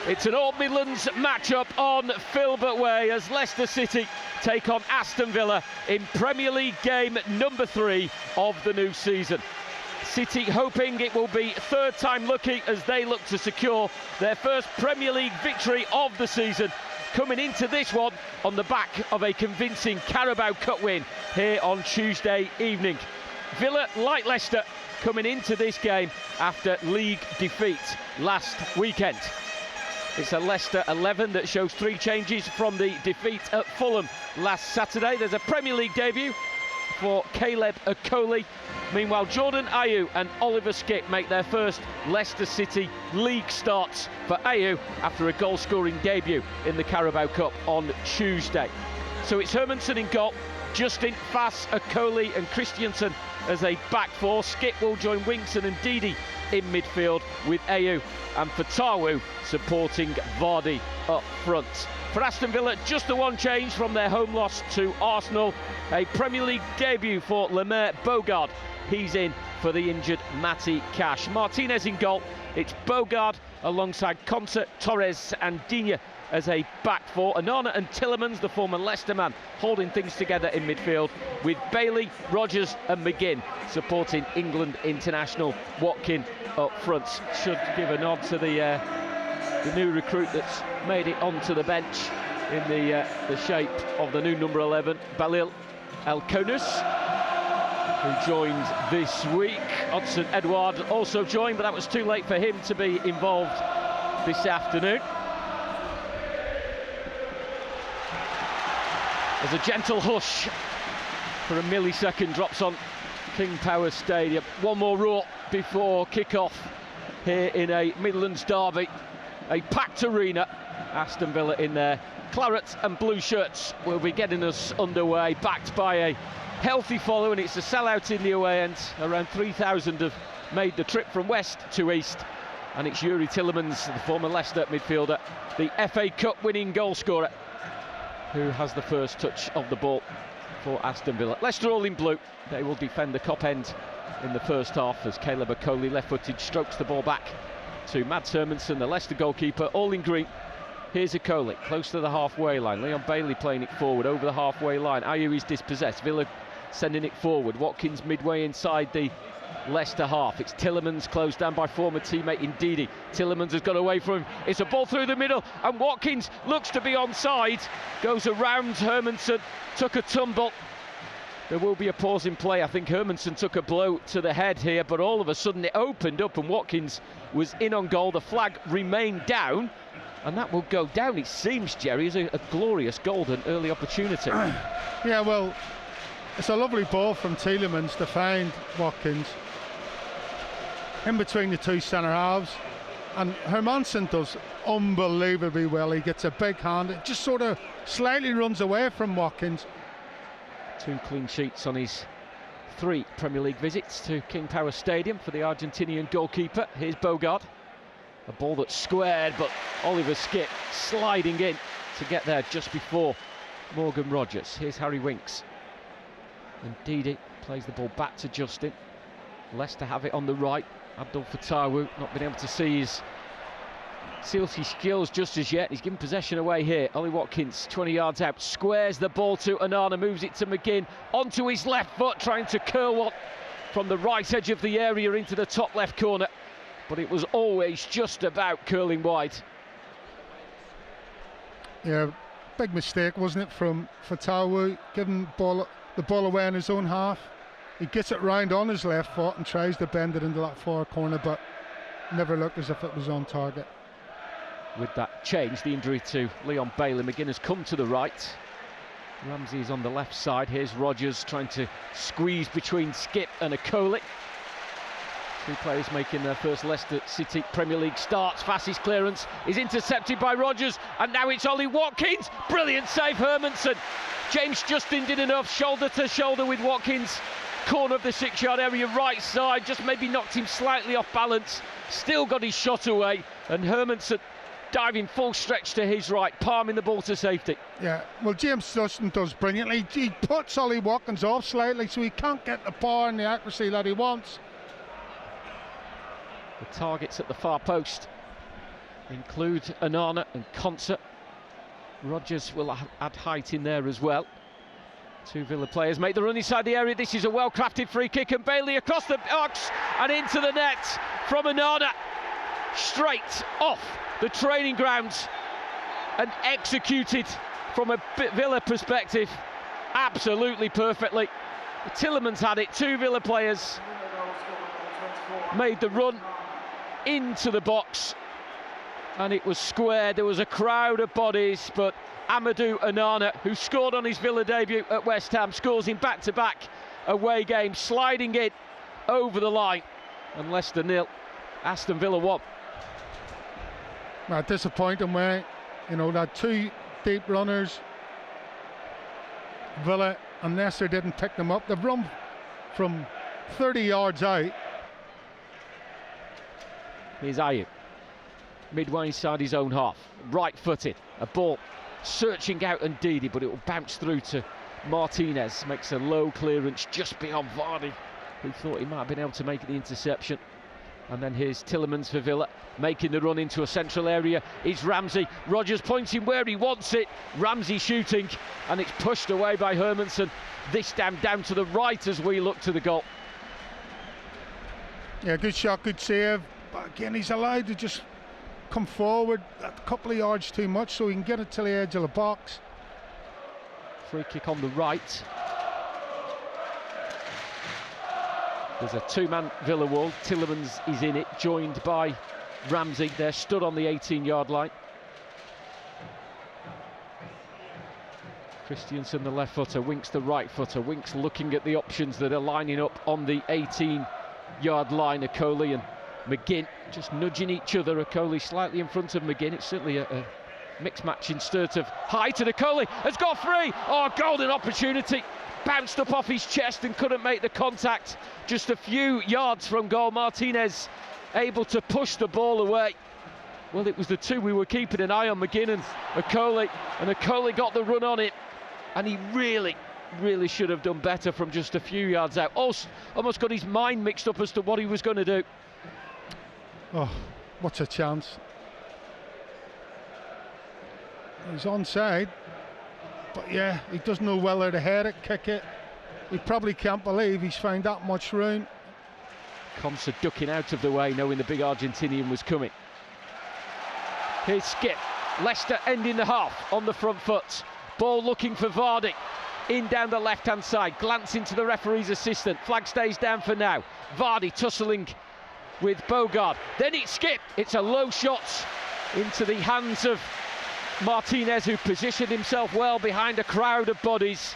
It's an All Midlands matchup on Filbert Way as Leicester City take on Aston Villa in Premier League game number 3 of the new season. City hoping it will be third time lucky as they look to secure their first Premier League victory of the season, coming into this one on the back of a convincing Carabao Cup win here on Tuesday evening. Villa, like Leicester, coming into this game after league defeat last weekend. It's a Leicester 11 that shows 3 changes from the defeat at Fulham last Saturday. There's a Premier League debut for Caleb Okoli. Meanwhile, Jordan Ayew and Oliver Skipp make their first Leicester City league starts for Ayew after a goal-scoring debut in the Carabao Cup on Tuesday. So it's Hermansen in goal, Justin, Fass, Okoli and Christiansen as a back four. Skipp will join Winkson and Didi in midfield with Ayew and Fatawu supporting Vardy up front. For Aston Villa, just the one change from their home loss to Arsenal. A Premier League debut for Lemaire Bogard. He's in for the injured Matty Cash. Martinez in goal. It's Bogard alongside Concert, Torres and Digne as a back four. Onana and Tillemans, the former Leicester man, holding things together in midfield with Bailey, Rogers and McGinn supporting England international Watkin up front. Should give a nod to the new recruit that's made it onto the bench in the shape of the new number 11, Balil El-Kounis, who joined this week. Odson Edouard also joined, but that was too late for him to be involved this afternoon. There's a gentle hush for a millisecond drops on King Power Stadium. One more roar before kick-off here in a Midlands derby. A packed arena. Aston Villa in their claret and blue shirts will be getting us underway, backed by a healthy follow, and it's a sellout in the away end. Around 3,000 have made the trip from west to east, and it's Youri Tillemans, the former Leicester midfielder, the FA Cup winning goal scorer, who has the first touch of the ball for Aston Villa. Leicester all in blue. They will defend the Kop end in the first half as Caleb Okoli, left-footed, strokes the ball back to Mads Hermansen, the Leicester goalkeeper, all in green. Here's Okoli, close to the halfway line. Leon Bailey playing it forward over the halfway line. Ayew is dispossessed. Villa sending it forward. Watkins midway inside the Leicester half. It's Tillemans closed down by former teammate Ndidi. Tillemans has got away from him. It's a ball through the middle and Watkins looks to be onside. Goes around Hermansen, took a tumble. There will be a pause in play. I think Hermansen took a blow to the head here, but all of a sudden it opened up and Watkins was in on goal. The flag remained down, and that will go down, it seems, Jerry, as a glorious golden early opportunity. Yeah, well, it's a lovely ball from Tillemans to find Watkins in between the two centre halves, and Hermansen does unbelievably well. He gets a big hand, it just sort of slightly runs away from Watkins. 2 clean sheets on his 3 Premier League visits to King Power Stadium for the Argentinian goalkeeper. Here's Bogard. A ball that's squared, but Oliver Skipp sliding in to get there just before Morgan Rogers. Here's Harry Winks. And Didi plays the ball back to Justin. Leicester have it on the right. Abdul Fatawu not been able to see his skills just as yet. He's given possession away here. Ollie Watkins 20 yards out, squares the ball to Onana, moves it to McGinn onto his left foot, trying to curl one from the right edge of the area into the top left corner, but it was always just about curling wide. Yeah, big mistake, wasn't it, from Fatawu, giving the ball away in his own half. He gets it round on his left foot and tries to bend it into that far corner, but never looked as if it was on target. With that change, the injury to Leon Bailey, McGinn has come to the right. Ramsey is on the left side. Here's Rogers trying to squeeze between Skipp and Okoli. 2 players making their first Leicester City Premier League starts. Fass's clearance is intercepted by Rogers, and now it's Ollie Watkins. Brilliant save, Hermansen. James Justin did enough, shoulder to shoulder with Watkins. Corner of the 6-yard area, right side, just maybe knocked him slightly off balance. Still got his shot away, and Hermansen diving full stretch to his right, palming the ball to safety. Yeah, well, James Justin does brilliantly. He puts Ollie Watkins off slightly so he can't get the power and the accuracy that he wants. The target's at the far post include Onana and Concert. Rodgers will add height in there as well. Two Villa players make the run inside the area. This is a well-crafted free kick, and Bailey across the box and into the net from Onana. Straight off the training grounds and executed from a Villa perspective absolutely perfectly. Tielemans had it. Two Villa players made the run into the box and it was square. There was a crowd of bodies, but Amadou Onana, who scored on his Villa debut at West Ham, scores in back-to-back away games, sliding it over the line. And Leicester 0, Aston Villa 1. Well, disappointing way, you know, that two deep runners, Villa and Leicester didn't pick them up. They've run from 30 yards out. Here's Ayew, midway inside his own half, right-footed, a ball searching out Ndidi, but it will bounce through to Martinez, makes a low clearance just beyond Vardy, who thought he might have been able to make the interception. And then here's Tielemans for Villa, making the run into a central area. It's Ramsey. Rodgers pointing where he wants it. Ramsey shooting, and it's pushed away by Hermansen. This time down to the right as we look to the goal. Yeah, good shot, good save. But again, he's allowed to just come forward a couple of yards too much so he can get it to the edge of the box. Free kick on the right. There's a two-man Villa wall. Tielemans is in it, joined by Ramsey. They're stood on the 18-yard line. Christiansen, the left footer, Winks the right footer. Winks looking at the options that are lining up on the 18-yard line. Okoli and McGinn just nudging each other. Okoli slightly in front of McGinn. It's certainly a mixed match in terms of height, and Okoli has got free. Oh, golden opportunity. Bounced up off his chest and couldn't make the contact. Just a few yards from goal. Martinez able to push the ball away. Well, it was the two we were keeping an eye on, McGinn and Okoli got the run on it, and he really should have done better from just a few yards out. Almost got his mind mixed up as to what he was going to do. Oh, what's a chance. He's onside, but yeah, he doesn't know whether to head it, kick it. He probably can't believe he's found that much room. Konsa ducking out of the way, knowing the big Argentinian was coming. Here's Skip. Leicester ending the half on the front foot. Ball looking for Vardy. In down the left-hand side, glancing to the referee's assistant. Flag stays down for now. Vardy tussling with Bogard. Then it's Skip. It's a low shot into the hands of Martinez, who positioned himself well behind a crowd of bodies.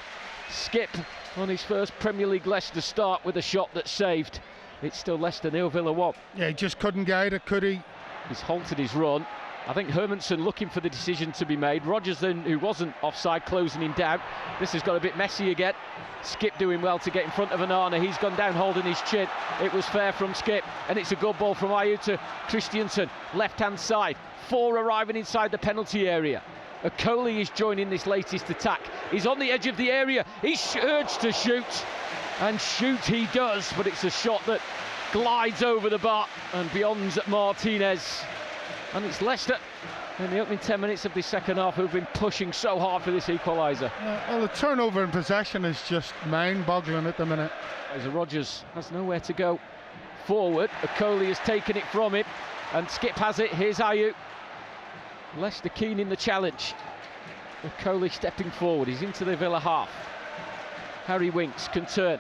Skip on his first Premier League Leicester start with a shot that saved. It's still Leicester 0, Villa 1. Yeah, he just couldn't guide it, could he? He's halted his run. I think Hermansen looking for the decision to be made. Rodgers then, who wasn't offside, closing him down. This has got a bit messy again. Skip doing well to get in front of Onana. He's gone down holding his chin. It was fair from Skip, and it's a good ball from Ayew to Christiansen, left-hand side. 4 arriving inside the penalty area. Okoli is joining this latest attack. He's on the edge of the area. He's urged to shoot, and shoot he does, but it's a shot that glides over the bar and beyond Martinez. And it's Leicester in the opening 10 minutes of the second half who've been pushing so hard for this equaliser. Well, the turnover in possession is just mind-boggling at the minute. As Rodgers has nowhere to go forward, Okoli has taken it from him, and Skip has it. Here's Ayew. Leicester keen in the challenge. Okoli stepping forward. He's into the Villa half. Harry Winks can turn.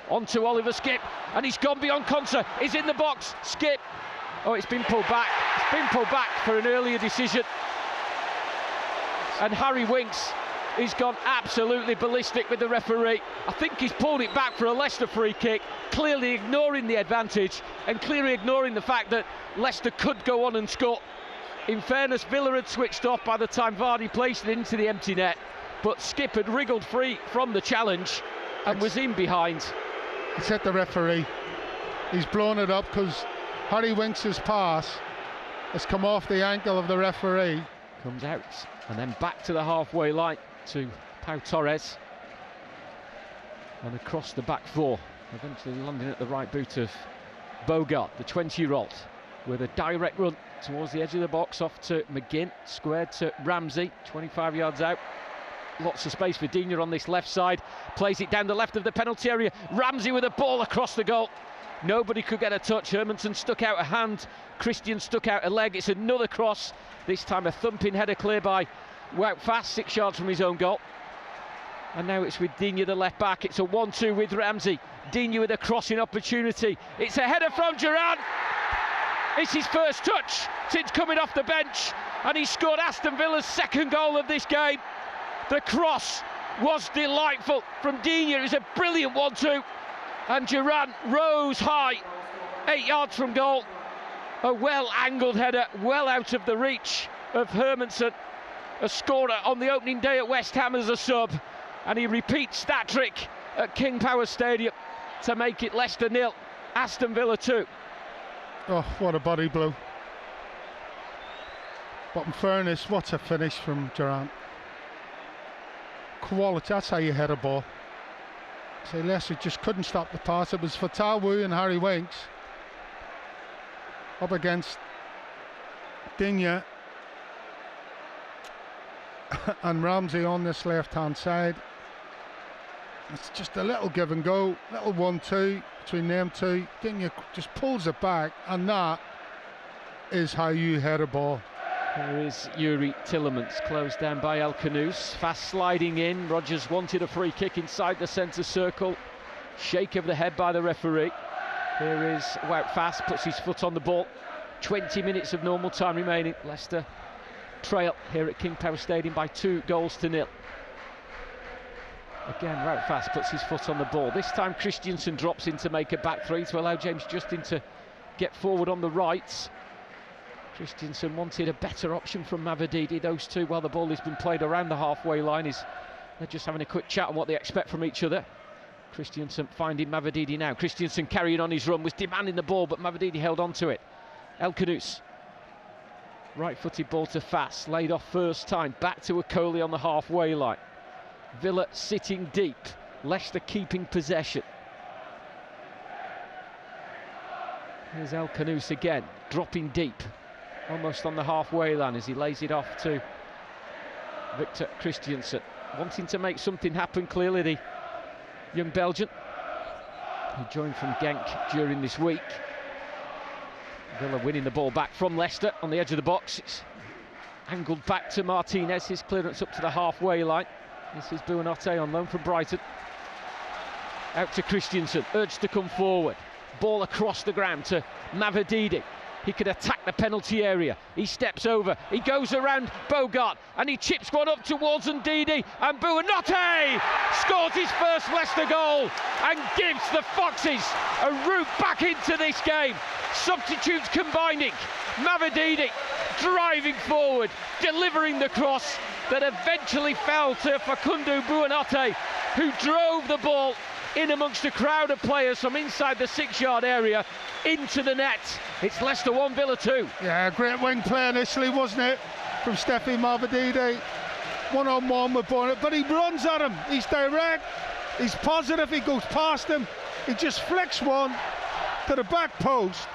On to Oliver Skip, and he's gone beyond Konsa. He's in the box. Skip. Oh, it's been pulled back. It's been pulled back for an earlier decision. And Harry Winks, he's gone absolutely ballistic with the referee. I think he's pulled it back for a Leicester free kick, clearly ignoring the advantage and clearly ignoring the fact that Leicester could go on and score. In fairness, Villa had switched off by the time Vardy placed it into the empty net, but Skip had wriggled free from the challenge and was in behind. It's at the referee. He's blown it up because Harry Winks' pass has come off the ankle of the referee. Comes out and then back to the halfway line to Pau Torres. And across the back four, eventually landing at the right boot of Bogart, the 20-year-old, with a direct run towards the edge of the box, off to McGinn, squared to Ramsey, 25 yards out. Lots of space for Digne on this left side, plays it down the left of the penalty area. Ramsey with a ball across the goal. Nobody could get a touch. Hermansen stuck out a hand, Christian stuck out a leg. It's another cross, this time a thumping header clear by Wout Fast, 6 yards from his own goal. And now it's with Digne, the left back. It's a 1-2 with Ramsey. Digne with a crossing opportunity. It's a header from Duran. It's his first touch since coming off the bench, and he scored Aston Villa's second goal of this game. The cross was delightful from Digne. It was a brilliant 1-2, and Duran rose high, 8 yards from goal. A well-angled header, well out of the reach of Hermansen, a scorer on the opening day at West Ham as a sub, and he repeats that trick at King Power Stadium to make it Leicester 0, Aston Villa 2. Oh, what a body blow. But in fairness, what a finish from Duran. Quality, that's how you head a ball. So Leicester just couldn't stop the pass. It was Fatal Wu and Harry Winks up against Digne and Ramsey on this left-hand side. It's just a little give and go, little 1-2 between them two. Digne just pulls it back, and that is how you head a ball. There is Yuri Tillemans, closed down by El Canouse. Fast sliding in. Rodgers wanted a free kick inside the centre circle. Shake of the head by the referee. Here is Wout Fast, puts his foot on the ball. 20 minutes of normal time remaining. Leicester trail here at King Power Stadium by 2-0. Again, Wout Fast puts his foot on the ball. This time Christiansen drops in to make a back three to allow James Justin to get forward on the right. Christiansen wanted a better option from Mavididi. Those two, while the ball has been played around the halfway line, they're just having a quick chat on what they expect from each other. Christiansen finding Mavididi now. Christiansen carrying on his run, was demanding the ball, but Mavididi held on to it. El Canouse, right-footed ball to Fast, laid off first time, back to Okoli on the halfway line. Villa sitting deep, Leicester keeping possession. Here's El Canouse again, dropping deep, almost on the halfway line as he lays it off to Victor Christiansen. Wanting to make something happen, clearly, the young Belgian, who joined from Genk during this week. Villa winning the ball back from Leicester on the edge of the box. It's angled back to Martinez, his clearance up to the halfway line. This is Buononotte on loan from Brighton. Out to Christiansen, urged to come forward. Ball across the ground to Mavididi. He could attack the penalty area. He steps over, he goes around Bogart, and he chips one up towards Ndidi, and Buononotte scores his first Leicester goal and gives the Foxes a route back into this game. Substitutes combining. Mavididi driving forward, delivering the cross that eventually fell to Facundo Buonanotte, who drove the ball in amongst a crowd of players from inside the 6-yard area into the net. It's Leicester 1, Villa 2. Yeah, great wing play initially, wasn't it, from Steffi Mavididi. One-on-one with Buononotte, but he runs at him. He's direct, he's positive, he goes past him. He just flicks one to the back post.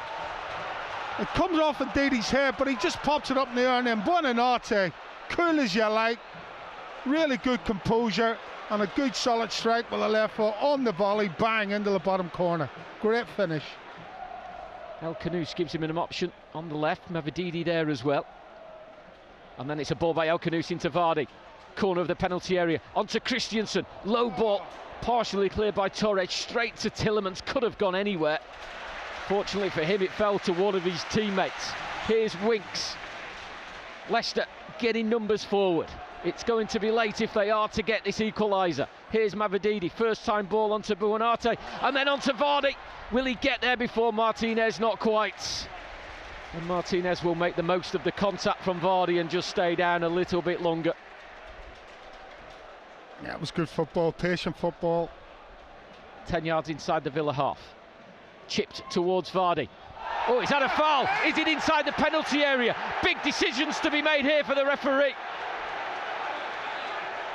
It comes off Ndidi's head, but he just pops it up in the air, and then Buononotte, cool as you like, really good composure, and a good solid strike with the left foot on the volley, bang, into the bottom corner. Great finish. El Canouse gives him an option on the left, Mavididi there as well. And then it's a ball by El Canouse into Vardy. Corner of the penalty area, onto Christiansen. Low ball, partially cleared by Torres, straight to Tillemans, could have gone anywhere. Fortunately for him, it fell to one of his teammates. Here's Winks. Leicester getting numbers forward. It's going to be late if they are to get this equaliser. Here's Mavididi, first time ball onto Buononotte, and then onto Vardy. Will he get there before Martinez? Not quite. And Martinez will make the most of the contact from Vardy and just stay down a little bit longer. Yeah, it was good football, patient football. 10 yards inside the Villa half. Chipped towards Vardy. Oh, he's had a foul. Is it inside the penalty area? Big decisions to be made here for the referee.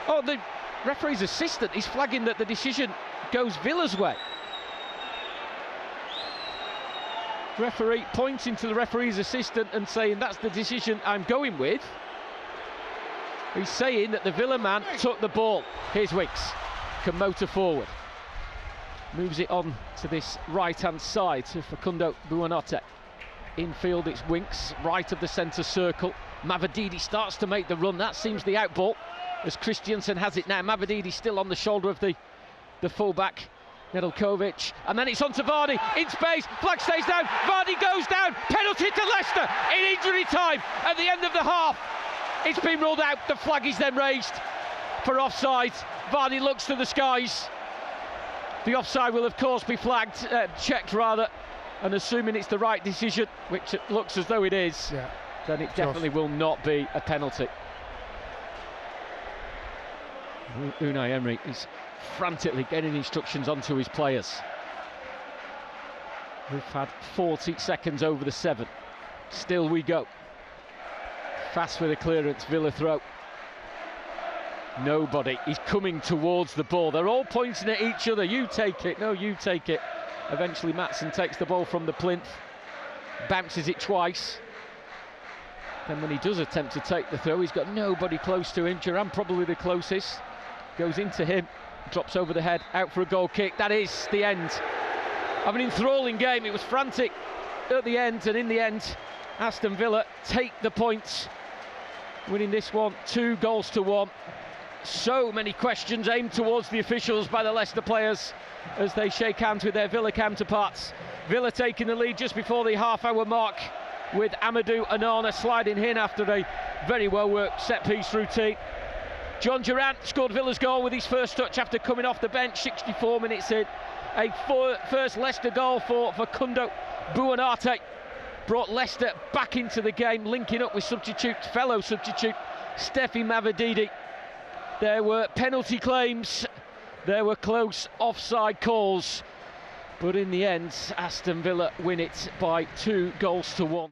Oh, the referee's assistant is flagging that the decision goes Villa's way. Referee pointing to the referee's assistant and saying that's the decision I'm going with. He's saying that the Villa man took the ball. Here's Winks, can motor forward. Moves it on to this right-hand side to Facundo Buonanotte. Infield, it's Winks, right of the centre circle. Mavididi starts to make the run. That seems the out ball as Christiansen has it now. Mavididi still on the shoulder of the fullback, Nedeljkovic. And then it's on to Vardy, in space, flag stays down, Vardy goes down, penalty to Leicester in injury time at the end of the half. It's been ruled out, the flag is then raised for offside. Vardy looks to the skies. The offside will of course be flagged, checked rather, and assuming it's the right decision, which it looks as though it is, then it definitely will not be a penalty. Unai Emery is frantically getting instructions onto his players. We've had 40 seconds over the 7. Still we go. Fast with a clearance, Villa throw. Nobody is coming towards the ball. They're all pointing at each other. You take it, no, you take it. Eventually Maatsen takes the ball from the plinth, bounces it twice. Then when he does attempt to take the throw, he's got nobody close to him. Duran probably the closest. Goes into him, drops over the head, out for a goal kick. That is the end of an enthralling game. It was frantic at the end, and in the end, Aston Villa take the points, winning this one 2-1. So many questions aimed towards the officials by the Leicester players as they shake hands with their Villa counterparts. Villa taking the lead just before the half-hour mark, with Amadou Onana sliding in after a very well-worked set-piece routine. John Duran scored Villa's goal with his first touch after coming off the bench 64 minutes in. A first Leicester goal for Facundo Buonanotte brought Leicester back into the game, linking up with fellow substitute Steffi Mavididi. There were penalty claims, there were close offside calls, but in the end Aston Villa win it by 2-1.